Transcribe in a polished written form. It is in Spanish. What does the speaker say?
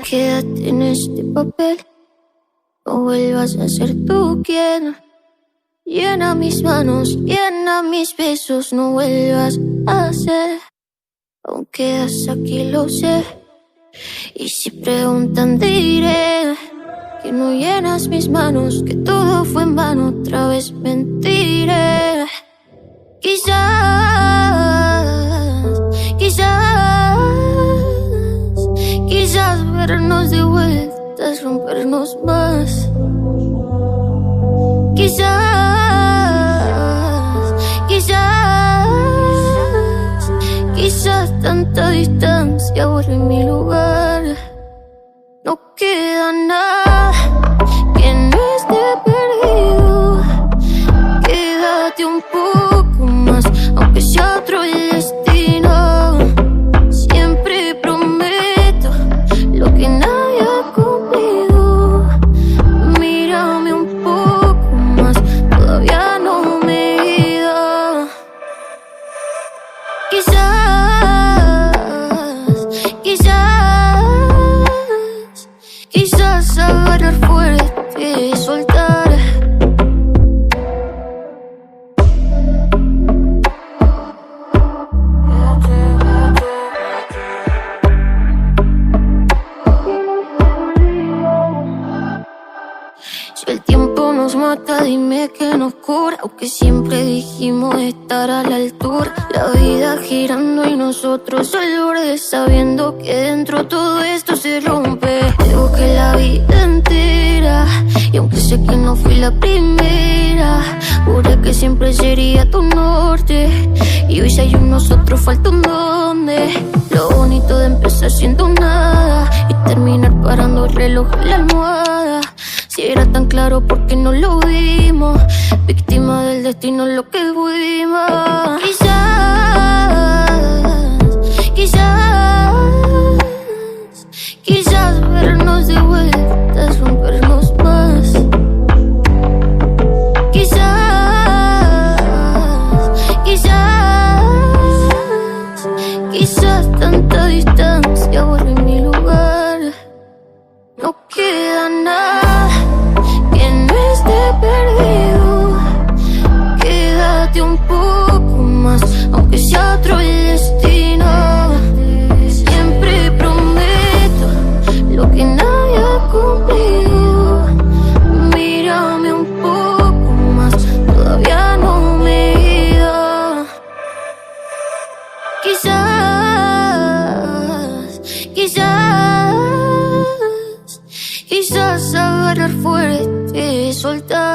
Quédate en este papel, no vuelvas a ser tú quien llena mis manos, llena mis besos, no vuelvas a ser. Aún quedas aquí, lo sé, y si preguntan diré que no llenas mis manos, que todo fue en vano, otra vez mentiré. Quizás vernos de vuelta es rompernos más. Quizás tanta distancia borre mi lugar. No queda nada que no esté perdido. Quédate un poco más, aunque sea otro el destino. Siempre prometo lo que nadie ha cumplido. Mírame un poco más, todavía no me he ido. Quizás agarrar fuerte y soltar. Si el tiempo nos mata, dime que nos cura, aunque siempre dijimos estar a la altura. La vida girando y nosotros al borde, sabiendo que dentro todo esto se rompe. Te busqué la vida entera, y aunque sé que no fui la primera, juré que siempre sería tu norte. Y hoy si hay un nosotros falta un dónde. Lo bonito de empezar siendo nada y terminar parando el reloj en la almohada. Si era tan claro, ¿por qué no lo vimos? Víctima del destino, lo que fuimos. Quizás vernos de vuelta es rompernos más. Quizás tanta distancia borre mi lugar. No queda nada que no esté perdido. Quédate un poco más, aunque sea otro el destino. Siempre prometo lo que nadie ha cumplido. Mírame un poco más, todavía no me he ido. Quizás agarrar fuerte y soltar.